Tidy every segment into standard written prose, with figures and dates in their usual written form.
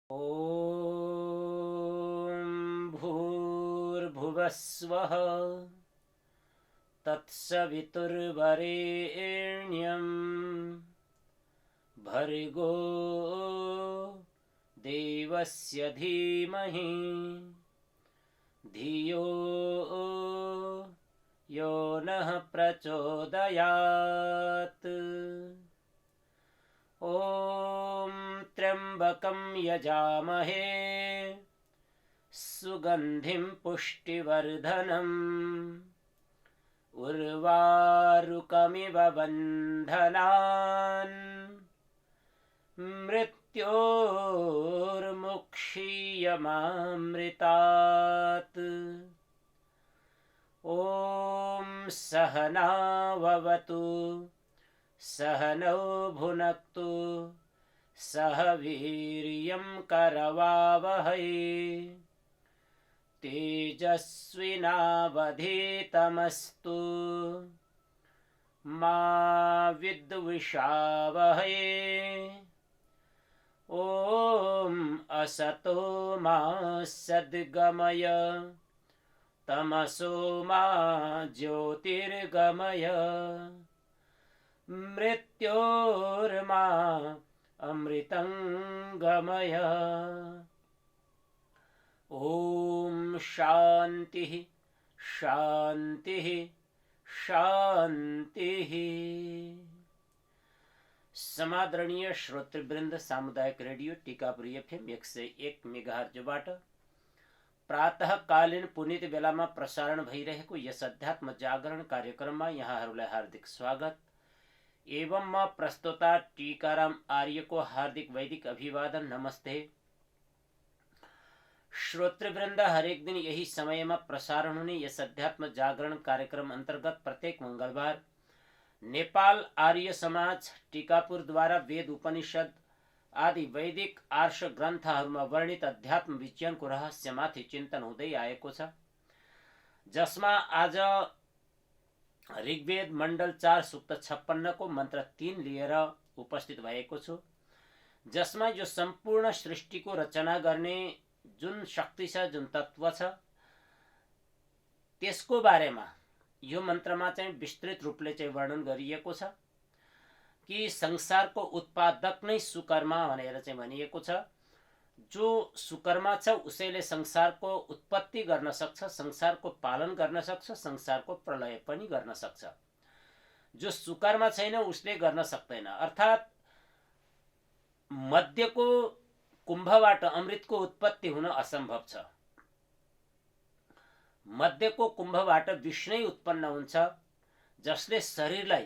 ॐ भूर्भुवस्वः तत्सवितुर्वरेण्यं भर्गो देवस्य धीमहि धियो यो नः प्रचोदयात्। ॐ त्र्यम्बकं यजामहे सुगन्धिं पुष्टिवर्धनम् उर्वारुकमिव बन्धनान् मृत्योर्मुक्षीयमामृतात्। ॐ सहनाववतु सहनौ भुनक्तु सह वीर्यं करवावहै तेजस्विनावधीतमस्तु मा विद्विषावहै। ॐ असतो मा सद्गमय तमसो मा ज्योतिर्गमय मृत्योर्मा अमृतं गमय। ॐ शान्तिः शान्तिः शान्तिः। समादरणीय श्रोतृवृन्द, सामुदायिक रेडियो टीकापुर एफएम 101 मेगाहर्जबाट प्रातःकालीन पुनित बेलामा प्रसारण भइरहेको यस अध्यात्म जागरण कार्यक्रममा यहाँहरूलाई हार्दिक स्वागत एवं म प्रस्तोता टीकाराम आर्यको हार्दिक वैदिक अभिवादन नमस्ते। श्रोतृवृन्द, हरेक दिन यही समयमा प्रसारण हुने यस अध्यात्म जागरण कार्यक्रम अन्तर्गत प्रत्येक मंगलबार नेपाल आर्य समाज टीकापुरद्वारा वेद उपनिषद आदि वैदिक आर्ष ग्रन्थहरूमा वर्णित अध्यात्म विज्ञानको रहस्यमाथि चिन्तन हुँदै आएको छ, जसमा आज ऋग्वेद मण्डल 4 सूक्त 56 को मन्त्र 3 लिएर उपस्थित भएको छु, जसमा यो सम्पूर्ण सृष्टिको रचना गर्ने जुन शक्ति छ, जुन तत्व छ, त्यसको बारेमा यो मन्त्रमा चाहिँ विस्तृत रूपले चाहिँ वर्णन गरिएको छ कि संसारको उत्पादक नै सुकर्मा भनेर चाहिँ भनिएको छ। जो सुकर्मा छ उसैले संसारको उत्पत्ति गर्न सक्छ, संसारको पालन गर्न सक्छ, संसारको प्रलय पनि गर्न सक्छ। जो सुकर्मा छैन उसले गर्न सक्दैन। अर्थात् मध्यको कुम्भबाट अमृतको उत्पत्ति हुन असम्भव छ। मध्यको कुम्भबाट विष नै उत्पन्न हुन्छ, जसले शरीरलाई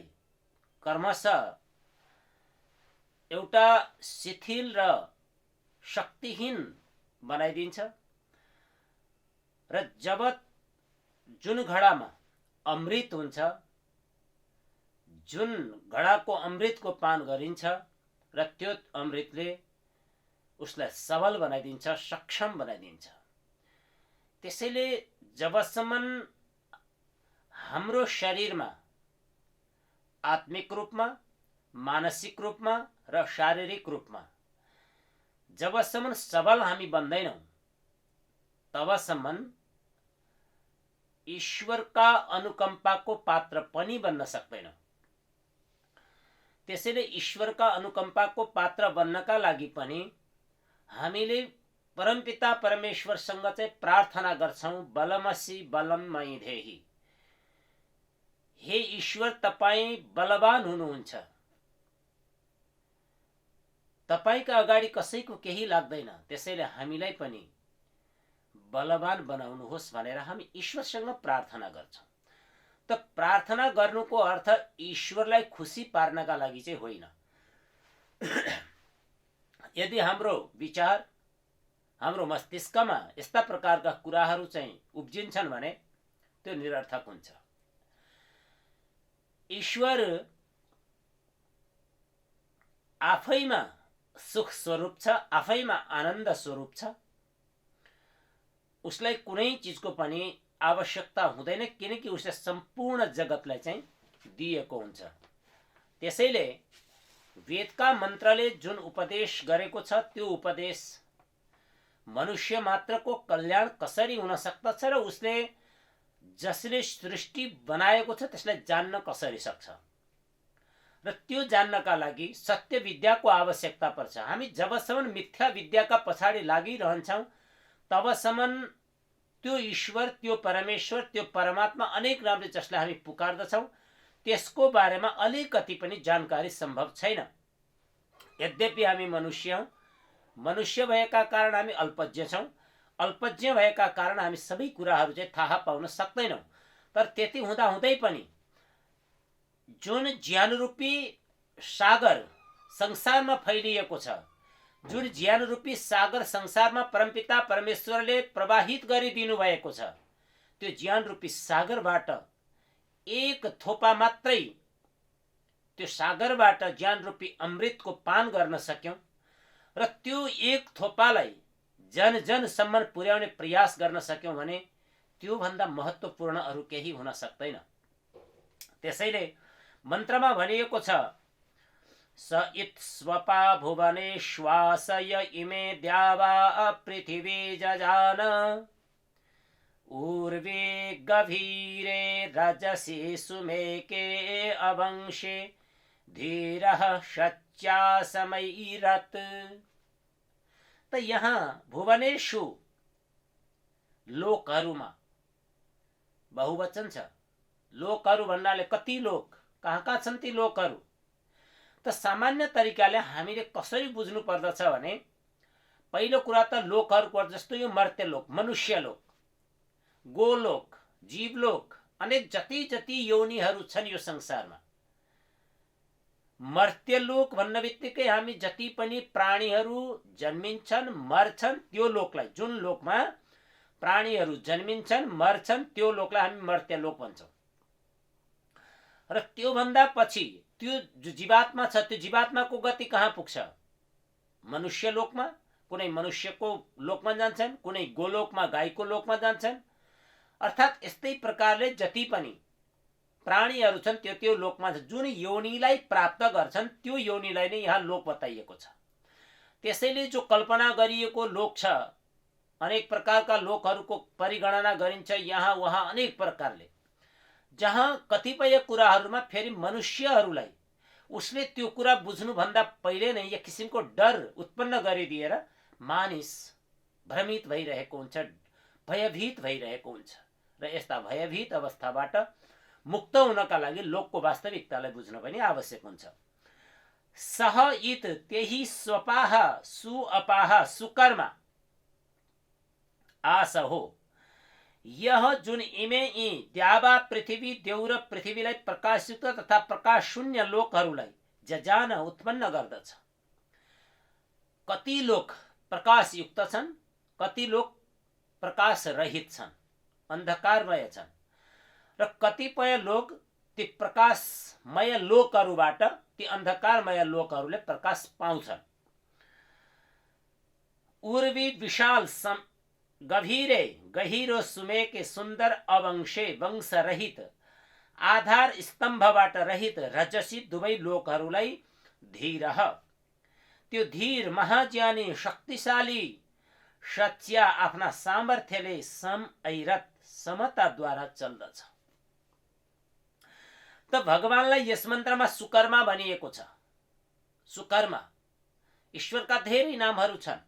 कर्मशः एउटा शिथिल र शक्तिहीन बनाइदिन्छ। र जब जुन घडामा अमृत हुन्छ, जुन घडाको अमृतको पान गरिन्छ र त्यो अमृतले उसलाई सबल बनाइदिन्छ, सक्षम बनाइदिन्छ। त्यसैले जबसम्म हाम्रो शरीरमा आत्मिक रूपमा, मानसिक रूपमा र शारीरिक रूपमा जबसम्म सबल हामी बन्दैनौं, तबसम्म ईश्वरका अनुकम्पाको पात्र पनि बन्न सक्दैनौं। त्यसैले ईश्वरका अनुकम्पाको पात्र बन्नका लागि पनि हामीले परमपिता परमेश्वरसँग चाहिँ प्रार्थना गर्छौं, बलमसि बलम मयि धेहि। हे ईश्वर, तपाई बलवान हुनुहुन्छ, तपाईका अगाडि कसैको केही लाग्दैन, त्यसैले हामीलाई पनि बलवान बनाउनुहोस् भनेर हामी ईश्वरसँग प्रार्थना गर्छौं। त प्रार्थना गर्नुको अर्थ ईश्वरलाई खुसी पार्नका लागि चाहिँ होइन। यदि हाम्रो विचार, हाम्रो मस्तिष्कमा यस्ता प्रकारका कुराहरू चाहिँ उब्जिन्छन् भने त्यो निरर्थक हुन्छ। ईश्वर आफैमा सुख स्वरूप छ, आफैमा आनन्द स्वरूप छ। उसलाई कुनै चीजको पनि आवश्यकता हुँदैन, किनकि उसले सम्पूर्ण जगतलाई चाहिँ दिएको हुन्छ। त्यसैले वेदका मन्त्रले जुन उपदेश गरेको छ त्यो उपदेश मनुष्य मात्रको कल्याण कसरी हुन सक्दछ र उसले जसले सृष्टि बनाएको छ त्यसलाई जान्न कसरी सक्छ र त्यो जान्नका लागि सत्य विद्याको आवश्यकता पर्छ। हामी जबसम्म मिथ्या विद्याका पछाडि लागिरहन्छौँ तबसम्म त्यो ईश्वर, त्यो परमेश्वर, त्यो परमात्मा अनेक नामले जसलाई हामी पुकार्दछौँ त्यसको बारेमा अलिकति पनि जानकारी सम्भव छैन। यद्यपि हामी मनुष्य हौँ, मनुष्य भएका कारण हामी अल्पज्ञ छौँ, अल्पज्ञ भएका कारण हामी सबै कुराहरू चाहिँ थाहा पाउन सक्दैनौँ। तर त्यति हुँदा हुँदै पनि जुन ज्ञानरूपी सागर संसारमा फैलिएको छ, जुन ज्ञानरूपी सागर संसारमा परमपिता परमेश्वरले प्रवाहित गरिदिनु भएको छ, त्यो ज्ञानरूपी सागरबाट एक थोपा मात्रै त्यो सागरबाट ज्ञानरूपी अमृतको पान गर्न सक्यौं र त्यो एक थोपालाई जन जनसम्म पुर्याउने प्रयास गर्न सक्यौं भने त्यो भन्दा महत्त्वपूर्ण अरू केही हुन सक्दैन। त्यसैले मन्त्रमा भनिएको छ, स इत स्वपा भुवने श्वासय इमे द्यावा पृथिवी जजान ऊर्वे गभीरे रजसी सुमेके अवंशे धीरः शच्या समैरत। त यहाँ भुवनेषु लोकहरूमा बहुवचन छ। लोकहरू भन्नाले कति लोक, कहाँ छन् ती लोकहरू? त सामान्य तरिकाले हामीले कसरी बुझ्नु पर्दछ भने पहिलो कुरा त लोकहरूको अर्थ जस्तो यो मर्त्य लोक, मनुष्य लोक, गोलोक, जीवलोक, अनेक जति जति योनिहरू छन् यो संसारमा। मर्त्यलोक भन्न बित्तिकै हामी जति पनि प्राणीहरू जन्मिन्छन् मर्छन् त्यो लोकलाई, जुन लोकमा प्राणीहरू जन्मिन्छन् मर्छन् त्यो लोकलाई हामी मर्त्यलोक भन्छौँ। र त्यो भन्दा पछि त्यो जो जीवात्मा छ त्यो जीवात्माको गति कहाँ पुग्छ? मनुष्य लोकमा, कुनै मनुष्यको लोकमा जान्छन्, कुनै गोलोकमा गाईको लोकमा जान्छन्। अर्थात् यस्तै प्रकारले जति पनि प्राणीहरू छन् त्यो त्यो लोकमा जुन योनिलाई प्राप्त गर्छन् त्यो योनिलाई नै यहाँ लोक बताइएको छ। त्यसैले जो कल्पना गरिएको लोक छ, अनेक प्रकारका लोकहरूको परिगणना गरिन्छ यहाँ वहाँ अनेक प्रकारले, जहाँ कतिपय कुराहरूमा फेरि मनुष्यहरूलाई उसले त्यो कुरा बुझ्नुभन्दा पहिले नै एक किसिमको डर उत्पन्न गरिदिएर मानिस भ्रमित भइरहेको हुन्छ, भयभीत भइरहेको हुन्छ र यस्ता भयभीत अवस्थाबाट मुक्त हुनका लागि लोकको वास्तविकतालाई बुझ्न पनि आवश्यक हुन्छ। सह इत त्यही स्वपाह सुअपाह सुकर्मा आस हो। यह जुन इमे यी द्यावा पृथ्वी देउ र पृथ्वीलाई प्रकाशयुक्त तथा प्रकाश शून्य लोकहरूलाई जजान उत्पन्न गर्दछ। कति लोक प्रकाशयुक्त छन्, कति लोक प्रकाश रहित छन्, अन्धकारमय छन् र कतिपय लोक ती प्रकाशमय लोकहरूबाट ती अन्धकारमय लोकहरूले प्रकाश पाउँछन्। उर्वी विशाल गभीरे गहिरो सुमेके सुन्दर अवंशे वंश रहित आधार स्तम्भबाट रहित रजसी दुवै लोकहरूलाई धीर, त्यो धीर महाज्ञानी शक्तिशाली सच्चा आफ्ना सामर्थ्यले सम ऐरत समताद्वारा चल्दछ। त भगवानलाई यस मन्त्रमा सुकर्मा भनिएको छ। सुकर्मा ईश्वरका धेरै नामहरू छन्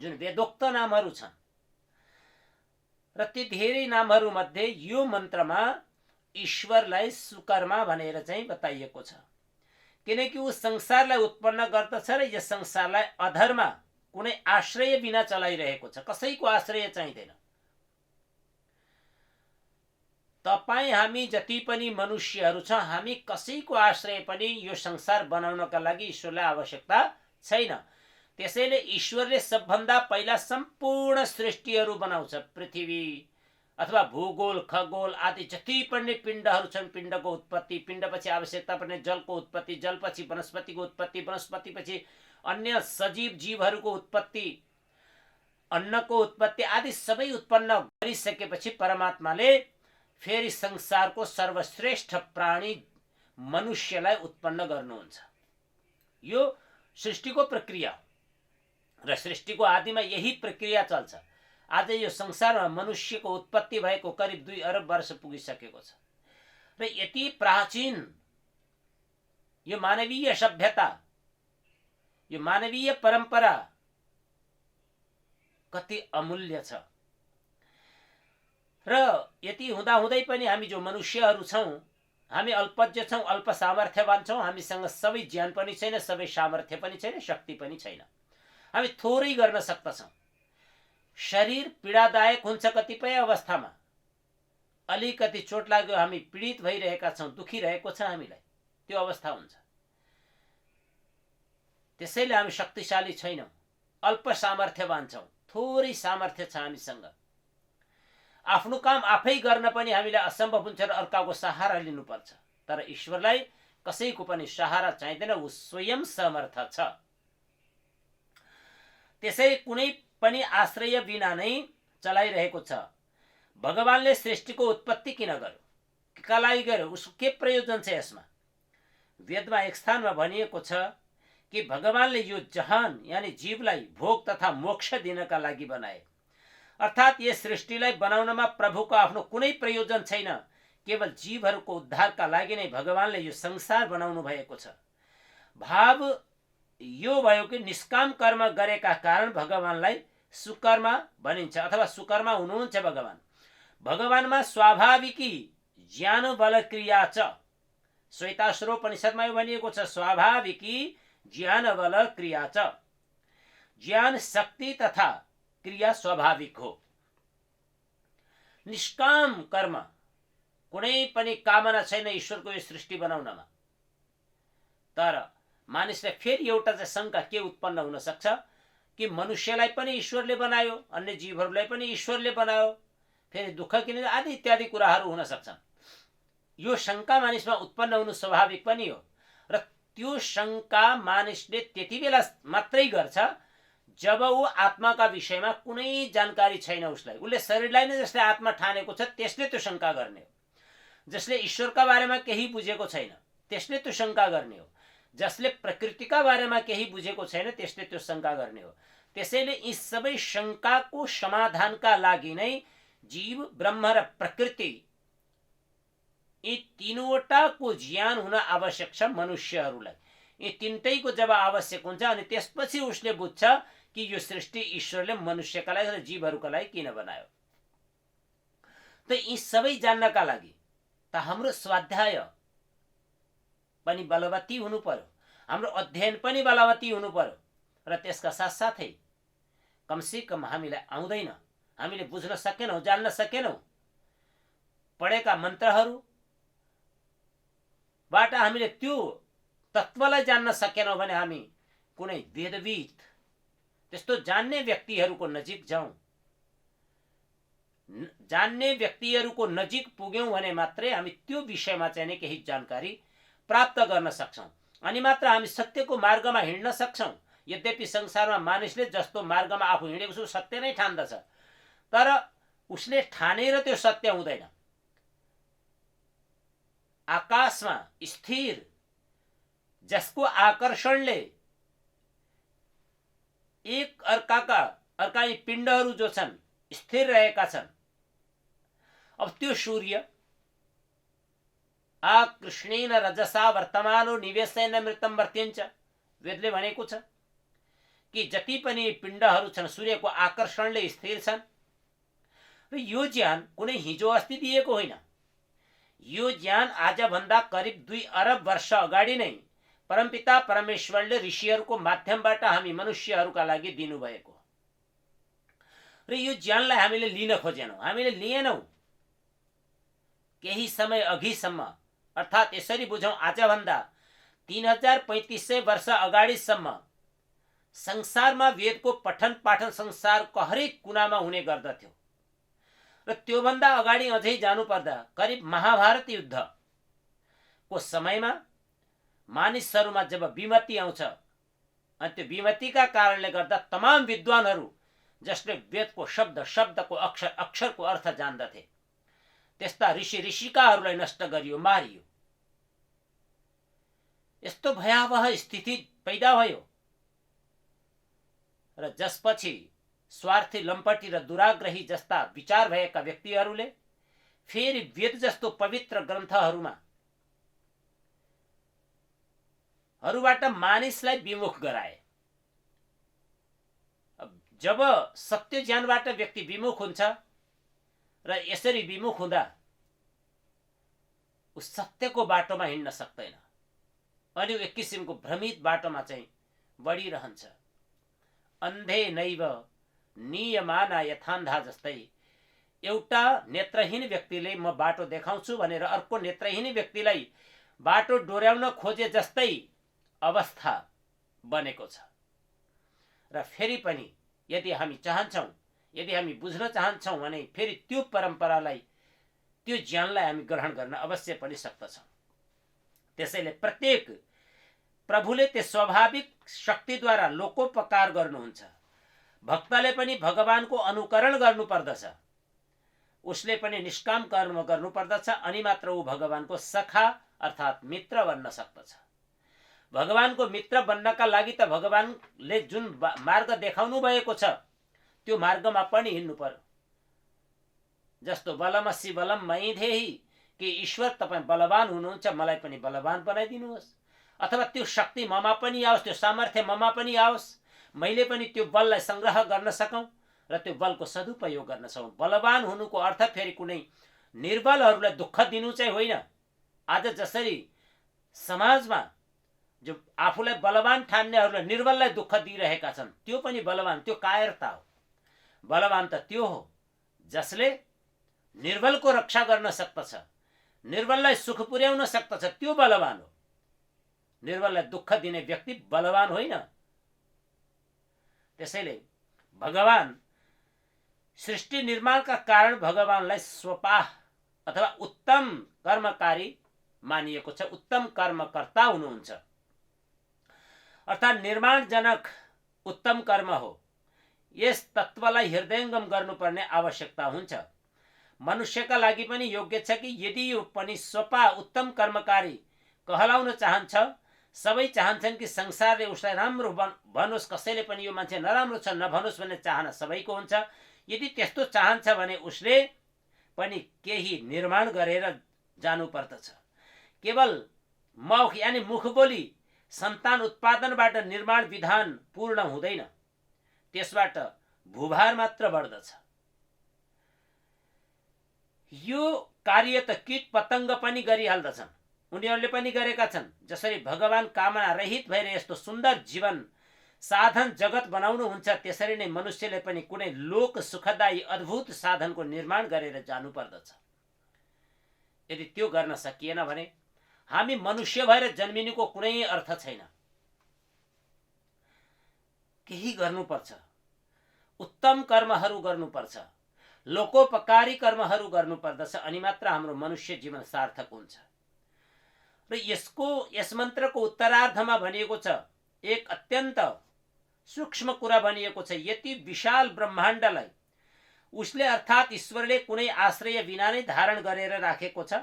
जुन वेदोक्त नामहरू छन् र ती धेरै नामहरू मध्ये यो मन्त्रमा ईश्वरलाई सुकर्मा भनेर चाहिँ बताइएको छ, किनकि ऊ संसारलाई उत्पन्न गर्दछ र यस संसारलाई अधरमा कुनै आश्रय बिना चलाइरहेको छ, कसैको आश्रय चाहिँदैन। तपाई हामी जति पनि मनुष्यहरू छ हामी कसैको आश्रय पनि यो संसार बनाउनका लागि ईश्वरलाई आवश्यकता छैन। त्यसैले ईश्वरले सबभन्दा पहिला सम्पूर्ण सृष्टिहरू बनाउँछ। पृथ्वी अथवा भूगोल खगोल आदि जति पनि पिण्डहरू छन्, पिण्डको उत्पत्ति, पिण्डपछि आवश्यकता पर्ने जलको उत्पत्ति, जलपछि वनस्पतिको उत्पत्ति, वनस्पतिपछि अन्य सजीव जीवहरूको उत्पत्ति, अन्नको उत्पत्ति आदि सबै उत्पन्न गरिसकेपछि परमात्माले फेरि संसारको सर्वश्रेष्ठ प्राणी मनुष्यलाई उत्पन्न गर्नुहुन्छ। यो सृष्टिको प्रक्रिया र सृष्टिको आदिमा यही प्रक्रिया चल्छ। आज यो संसारमा मनुष्यको उत्पत्ति भएको करिब 2 अरब वर्ष पुगिसकेको छ र यति प्राचीन यो मानवीय सभ्यता, यो मानवीय परम्परा कति अमूल्य छ। र यति हुँदाहुँदै पनि हामी जो मनुष्यहरू छौँ, हामी अल्पज्ञ छौँ, अल्प सामर्थ्यवान छौँ। हामीसँग सबै ज्ञान पनि छैन, सबै सामर्थ्य पनि छैन, शक्ति पनि छैन। हामी थोरै गर्न सक्दछौँ। शरीर पीडादायक हुन्छ कतिपय अवस्थामा, अलिकति चोट लाग्यो हामी पीडित भइरहेका छौँ, दुखिरहेको छ हामीलाई, त्यो अवस्था हुन्छ। त्यसैले हामी शक्तिशाली छैनौँ, अल्प सामर्थ्यवान छौँ, थोरै सामर्थ्य छ हामीसँग। आफ्नो काम आफै गर्न पनि हामीलाई असम्भव हुन्छ र अर्काको सहारा लिनुपर्छ। तर ईश्वरलाई कसैको पनि सहारा चाहिँदैन, ऊ स्वयं समर्थ छ। त्यसै कुनै पनि आश्रय बिना नै चलाइरहेको छ। भगवानले सृष्टिको उत्पत्ति किन गर्यो, का लागि गर्यो, उसको के प्रयोजन छ यसमा? वेदमा एक स्थानमा भनिएको छ कि भगवानले यो जहान यानी जीवलाई भोग तथा मोक्ष दिनका लागि बनाए। अर्थात् यस सृष्टिलाई बनाउनमा प्रभुको आफ्नो कुनै प्रयोजन छैन, केवल जीवहरूको उद्धारका लागि नै भगवानले यो संसार बनाउनु भएको छ। भाव यो भयो कि निष्काम कर्म गरेका कारण भगवानलाई सुकर्मा भनिन्छ अथवा सुकर्मा हुनुहुन्छ भगवान। भगवानमा स्वाभाविकी ज्ञान बल क्रिया छ। श्वेताश्वरोपनिषदमा यो भनिएको छ, स्वाभाविकी ज्ञान बल क्रिया छ। ज्ञान शक्ति तथा क्रिया स्वाभाविक हो। निष्काम कर्म, कुनै पनि कामना छैन ईश्वरको यो सृष्टि बनाउनमा। तर मानिसले फेरि एउटा चाहिँ शंका के उत्पन्न हुन सक्छ कि मनुष्यलाई पनि ईश्वरले बनायो, अन्य जीवहरूलाई पनि ईश्वरले बनायो, फेरि दुःख किन, आदि इत्यादि कुराहरू हुन सक्छन्। यो शंका मानिसमा उत्पन्न हुनु स्वाभाविक पनि हो। र त्यो शंका मानिसले त्यति बेला मात्रै गर्छ जब ऊ आत्माका विषयमा कुनै जानकारी छैन उसलाई। उसले शरीरलाई नै जसले आत्मा ठानेको छ त्यसले त्यो शंका गर्ने हो। जसले ईश्वरका बारेमा केही बुझेको छैन त्यसले त्यो शंका गर्ने हो। जसले प्रकृतिका बारेमा केही बुझेको छैन त्यसले त्यो शंका गर्ने हो। त्यसैले यी सबै शंकाको समाधानका लागि नै जीव, ब्रह्म र प्रकृति, यी तीनवटाको ज्ञान हुन आवश्यक छ मनुष्यहरूलाई। यी तीनटैको जब आवश्यक हुन्छ अनि त्यसपछि उसले बुझ्छ कि यो सृष्टि ईश्वरले मनुष्यका लागि र जीवहरूका लागि किन बनायो। त यी सबै जान्नका लागि त हाम्रो स्वाध्याय पनि बलवती हुनु पर्यो, हाम्रो अध्ययन पनि बलवती हुनु पर्यो। र त्यसका साथसाथै कमसे कम हामीलाई आउँदैन, हामीले बुझ्न सकेनौँ, जान्न सकेनौँ, पढेका मन्त्रहरूबाट हामीले त्यो तत्त्वलाई जान्न सकेनौँ भने हामी कुनै वेदविद, त्यस्तो जान्ने व्यक्तिहरूको नजिक जाउँ। जान्ने व्यक्तिहरूको नजिक पुग्यौँ भने मात्रै हामी त्यो विषयमा चाहिँ नै केही जानकारी प्राप्त गर्न सक्छौँ। अनि मात्र हामी सत्यको मार्गमा हिँड्न सक्छौँ। यद्यपि संसारमा मानिसले जस्तो मार्गमा आफू हिँडेको छु सत्य नै ठान्दछ, तर उसले ठानेर त्यो सत्य हुँदैन। आकाशमा स्थिर जसको आकर्षणले एक अर्का यी पिण्डहरू जो छन् स्थिर रहेका छन्। अब त्यो सूर्य आकृष्णेन रजसा वर्तमानो निवेशेन मृतम वर्त्यञ्च, वेदले भनेको छ कि जति पनि पिण्डहरू छन् सूर्यको आकर्षणले स्थिर छन्। र यो ज्ञान कुनै हिजो अस्ति दिएको होइन। यो ज्ञान आजभन्दा करिब 2 अरब वर्ष अगाडि नै परमपिता परमेश्वरले ऋषिहरूको माध्यमबाट हामी मनुष्यहरूका लागि दिनुभएको। र यो ज्ञानलाई हामीले लिन खोजेनौँ, हामीले लिएनौँ। केही समय अघिसम्म, अर्थात् यसरी बुझौँ आजभन्दा 3500 वर्ष अगाडिसम्म संसारमा वेदको पठन पाठन संसारको हरेक कुनामा हुने गर्दथ्यो। र त्योभन्दा अगाडि अझै जानुपर्दा करिब महाभारत युद्धको समयमा मानिसहरूमा जब विमति आउँछ अनि त्यो विमतिका कारणले गर्दा तमाम विद्वानहरू जसले वेदको शब्दको अक्षरको अर्थ जान्दथे त्यस्ता ऋषिकाहरूलाई नष्ट गरियो, मारियो। यस्तो भयावह स्थिति पैदा भयो। र जसपछि स्वार्थी, लम्पटी र दुराग्रही जस्ता विचार भएका व्यक्तिहरूले फेरि वेद जस्तो पवित्र ग्रन्थहरूबाट मानिसलाई विमुख गराए। जब सत्य ज्ञानबाट व्यक्ति विमुख हुन्छ र यसरी विमुख हुँदा ऊ सत्यको बाटोमा हिँड्न सक्दैन अनि एक किसिमको भ्रमित बाटोमा चाहिँ बढिरहन्छ। अन्धे नैव नियमाना यथान्धा जस्तै एउटा नेत्रहीन व्यक्तिले म बाटो देखाउँछु भनेर अर्को नेत्रहीन व्यक्तिलाई बाटो डोर्याउन खोजे जस्तै अवस्था बनेको छ। र फेरि पनि यदि हामी चाहन्छौँ, यदि हामी बुझ्न चाहन्छौँ भने फेरि त्यो परम्परालाई, त्यो ज्ञानलाई हामी ग्रहण गर्न अवश्य पनि सक्दछौँ। त्यसैले प्रत्येक प्रभुले त्यो स्वाभाविक शक्तिद्वारा लोकोपकार गर्नुहुन्छ। भक्तले पनि भगवानको अनुकरण गर्नुपर्दछ, उसले पनि निष्काम कर्म गर्नुपर्दछ, अनि मात्र ऊ भगवानको सखा अर्थात् मित्र बन्न सक्दछ। भगवानको मित्र बन्नका लागि त भगवानले जुन मार्ग देखाउनु भएको छ त्यो मार्गमा पनि हिँड्नु पर्यो। जस्तो बलमसी बलम मैधेही, कि ईश्वर तपाईँ बलवान हुनुहुन्छ, मलाई पनि बलवान बनाइदिनुहोस्, अथवा त्यो शक्ति ममा पनि आओस्, त्यो सामर्थ्य ममा पनि आओस्, मैले पनि त्यो बललाई संग्रह गर्न सकौँ र त्यो बलको सदुपयोग गर्न सकौँ। बलवान हुनुको अर्थ फेरि कुनै निर्बलहरूलाई दुःख दिनु चाहिँ होइन। आज जसरी समाजमा जो आफूलाई बलवान ठान्नेहरूलाई निर्बललाई दुःख दिइरहेका छन्, त्यो पनि बलवान, त्यो कायरता हो। बलवान त त्यो हो जसले निर्बलको रक्षा गर्न सक्दछ, निर्बललाई सुख पुर्याउन सक्दछ, त्यो बलवान हो। निर्बललाई दुःख दिने व्यक्ति बलवान होइन। त्यसैले भगवान सृष्टि निर्माणका कारण भगवानलाई स्वपाह अथवा उत्तम कर्मकारी मानिएको छ, उत्तम कर्मकर्ता हुनुहुन्छ। अर्थात् निर्माणजनक उत्तम कर्म हो। यस तत्त्वलाई हृदयङ्गम गर्नुपर्ने आवश्यकता हुन्छ। मनुष्यका लागि पनि योग्य छ कि यदि यो पनि स्वपा उत्तम कर्मकारी कहलाउन चाहन्छ, सबै चाहन्छन् कि संसारले उसलाई राम्रो भनोस्, कसैले पनि यो मान्छे नराम्रो छ नभनोस् भन्ने चाहना सबैको हुन्छ। यदि त्यस्तो चाहन्छ भने उसले पनि केही निर्माण गरेर जानु पर्दछ। केवल मौख यानी मुखबोली सन्तान उत्पादनबाट निर्माण विधान पूर्ण हुँदैन, त्यसबाट भूभार मात्र बढ्दछ। यो कार्य त कीट पतङ्ग पनि गरिहाल्दछन्, उनीहरूले पनि गरेका छन्। जसरी भगवान कामना रहित भएर यस्तो सुन्दर जीवन साधन जगत बनाउनु हुन्छ, त्यसरी नै मनुष्यले पनि कुनै लोक सुखदायी अद्भुत साधनको निर्माण गरेर जानु पर्दछ। यदि त्यो गर्न सकिएन भने हामी मनुष्य भएर जन्मिनुको कुनै अर्थ छैन। केही गर्नुपर्छ, उत्तम कर्महरू गर्नुपर्छ, लोकोपकारी कर्महरू गर्नुपर्दछ, अनि मात्र हाम्रो मनुष्य जीवन सार्थक हुन्छ। र यस मन्त्रको उत्तरार्धमा भनिएको छ एक अत्यन्त सूक्ष्म कुरा भनिएको छ। यति विशाल ब्रह्माण्डलाई उसले अर्थात् ईश्वरले कुनै आश्रय बिना नै धारण गरेर राखेको छ।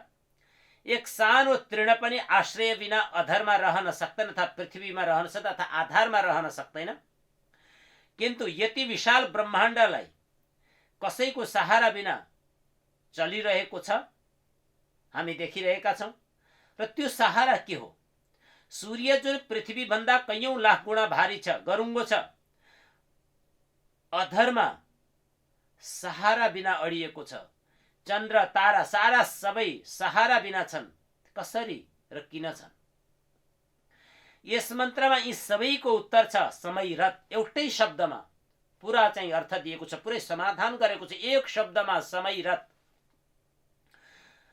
एक सानो तृण पनि आश्रय बिना अधरमा रहन सक्दैन, अर्थात् पृथ्वीमा रहन सक्दैन, अथवा आधारमा रहन सक्दैन। किन्तु यति विशाल ब्रह्माण्डलाई कसैको सहारा बिना चलिरहेको छ, हामी देखिरहेका छौँ। र त्यो सहारा के हो? सूर्य जुन पृथ्वी भन्दा कैयौं लाख गुणा भारी छ, गरुङ्गो छ, अधरमा सहारा बिना अडिएको छ। चन्द्र तारा सारा सबै सहारा बिना छन्। कसरी र किन छन्? यस मन्त्रमा यी सबैको उत्तर छ समयरत। एउटै शब्दमा पुरा चाहिँ अर्थ दिएको छ, पुरै समाधान गरेको छ एक शब्दमा, समयरत।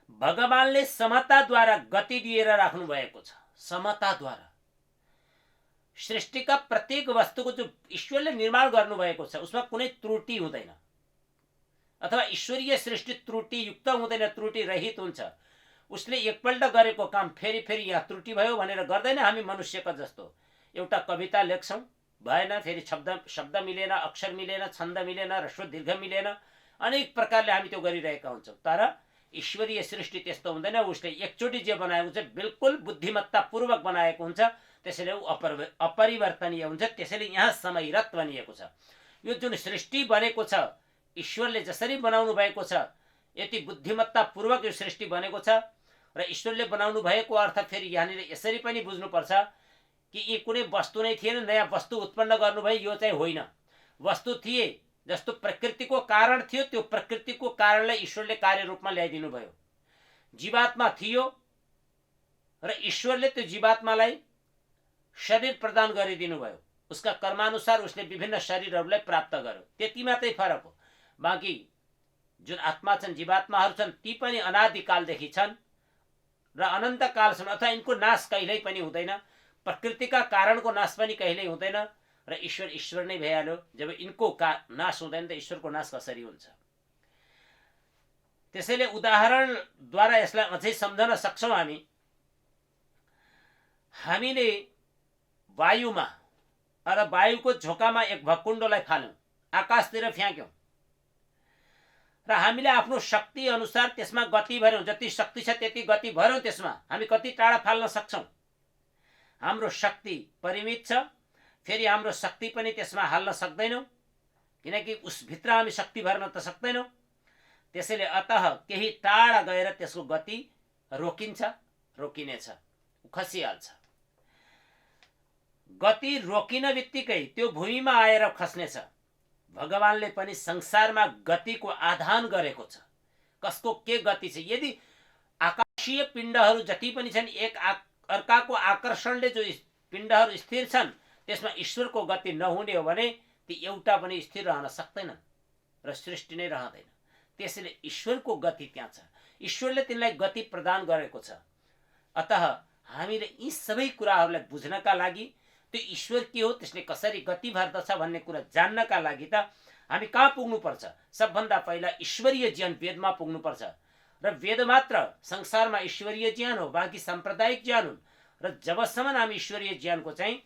भगवानले समताद्वारा गति दिएर राख्नु भएको छ। समताद्वारा सृष्टिका प्रत्येक वस्तुको जो ईश्वरले निर्माण गर्नुभएको छ उसमा कुनै त्रुटि हुँदैन, अथवा ईश्वरीय सृष्टि त्रुटि युक्त हुँदैन, त्रुटि रहित हुन्छ। उसले एकपल्ट गरेको काम फेरि फेरि यहाँ त्रुटि भयो भनेर गर्दैन। हामी मनुष्यका जस्तो एउटा कविता लेख्छौँ, भएन, फेरि शब्द मिलेन, अक्षर मिलेन, छन्द मिलेन, ह्रस्व दीर्घ मिलेन, अनेक प्रकारले हामी त्यो गरिरहेका हुन्छौँ। तर ईश्वरीय सृष्टि त्यस्तो हुँदैन। उसले एकचोटि जे बनाएको छ बिल्कुल बुद्धिमत्ता पूर्वक बनाएको हुन्छ त्यसैले ऊ अपरिवर्तनीय हुन्छ। त्यसैले यहाँ समयरत भनिएको छ। यो जुन सृष्टि बनेको छ, ईश्वरले जसरी बनाउनु भएको छ, यति बुद्धिमत्तापूर्वक यो सृष्टि बनेको छ। र ईश्वरले बनाउनु भएको अर्थ फेरि यहाँनिर यसरी पनि बुझ्नुपर्छ कि यी कुनै वस्तु नै थिएन, नयाँ वस्तु उत्पन्न गर्नुभयो, यो चाहिँ होइन। वस्तु थिए, जस्तो प्रकृतिको कारण थियो, त्यो प्रकृतिको कारणलाई ईश्वरले कार्य रूपमा ल्याइदिनु भयो। जीवात्मा थियो र ईश्वरले त्यो जीवात्मालाई शरीर प्रदान गरिदिनु भयो। उसका कर्मानुसार उसले विभिन्न शरीरहरूलाई प्राप्त गर्यो। त्यति मात्रै फरक हो। बाँकी जुन आत्मा छन्, जीवात्माहरू छन्, ती पनि अनादिकालदेखि छन् र अनन्तकालसम्म, अथवा यिनको नाश कहिल्यै पनि हुँदैन। प्रकृतिका कारणको नाश पनि कहिल्यै हुँदैन र ईश्वर ईश्वर नै भइहाल्यो। जब यिनको नाश हुँदैन त ईश्वरको नाश कसरी हुन्छ? त्यसैले उदाहरणद्वारा यसलाई अझै सम्झन सक्छौँ। हामीले वायुमा र वायुको झोकामा एक भकुण्डोलाई फाल्यौँ, आकाशतिर फ्याँक्यौँ र हामीले आफ्नो शक्ति अनुसार त्यसमा गति भर्यौँ। जति शक्ति छ त्यति गति भर्यौँ, त्यसमा हामी कति टाढा फाल्न सक्छौँ। हाम्रो शक्ति परिमित छ, फेरि हाम्रो शक्ति पनि त्यसमा हाल्न सक्दैनौँ, किनकि उसभित्र हामी शक्ति भर्न त सक्दैनौँ। त्यसैले अतः केही टाढा गएर त्यसको गति रोकिन्छ, रोकिनेछ, खसिहाल्छ। गति रोकिन बित्तिकै त्यो भूमिमा आएर खस्नेछ। भगवानले पनि संसारमा गतिको आधान गरेको छ। कसको के गति छ? यदि आकाशीय पिण्डहरू जति पनि छन्, एक अर्काको आकर्षणले जो पिण्डहरू स्थिर छन्, त्यसमा ईश्वरको गति नहुने हो भने ती एउटा पनि स्थिर रहन सक्दैन र सृष्टि नै रहँदैन। त्यसैले ईश्वरको गति त्यहाँ छ, ईश्वरले तिनलाई गति प्रदान गरेको छ। अतः हामीले यी सबै कुराहरूलाई बुझ्नका लागि, त्यो ईश्वर के हो, त्यसले कसरी गति भर्दछ भन्ने कुरा जान्नका लागि त हामी कहाँ पुग्नुपर्छ? सबभन्दा पहिला ईश्वरीय ज्ञान वेदमा पुग्नुपर्छ। र वेद मात्र संसारमा ईश्वरीय ज्ञान हो, बाँकी सांप्रदायिक ज्ञान हुन्। र जबसम्म हामी ईश्वरीय ज्ञानको चाहिँ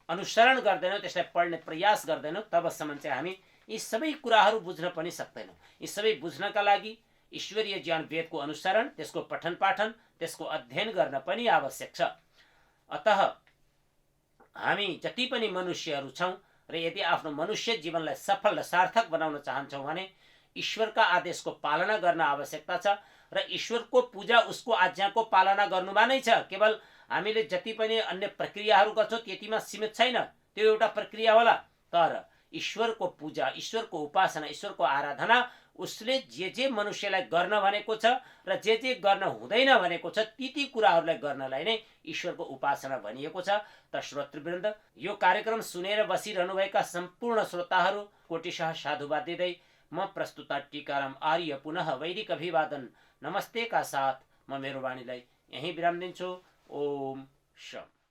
अनुसरण गर्दैनौँ, त्यसलाई पढ्ने प्रयास गर्दैनौँ, तबसम्म चाहिँ हामी यी सबै कुराहरू बुझ्न पनि सक्दैनौँ। यी सबै बुझ्नका लागि ईश्वरीय ज्ञान वेदको अनुसरण, त्यसको पठन पाठन, त्यसको अध्ययन गर्न पनि आवश्यक छ। अतः हामी जति पनि मनुष्यहरू छौँ र यदि आफ्नो मनुष्य जीवनलाई सफल र सार्थक बनाउन चाहन्छौँ भने ईश्वरका आदेशको पालना गर्न आवश्यकता छ। र ईश्वरको पूजा उसको आज्ञाको पालना गर्नुमा नै छ। केवल हामीले जति पनि अन्य प्रक्रियाहरू गर्छौँ त्यतिमा सीमित छैन, त्यो एउटा प्रक्रिया होला। तर ईश्वरको पूजा, ईश्वरको उपासना, ईश्वरको आराधना उसले जे मनुष्यलाई गर्न भनेको छ र जे गर्न हुँदैन भनेको छ, ती कुराहरूलाई गर्नलाई नै ईश्वरको उपासना भनिएको छ। त श्रोतृवृन्द, यो कार्यक्रम सुनेर बसिरहनुभएका सम्पूर्ण श्रोताहरू कोटिशः साधुवाद दिँदै म प्रस्तुता टीकाराम आर्य पुनः वैदिक अभिवादन नमस्ते का साथ म मेरो वाणीलाई यहीं विराम दिन्छु। ओम शम।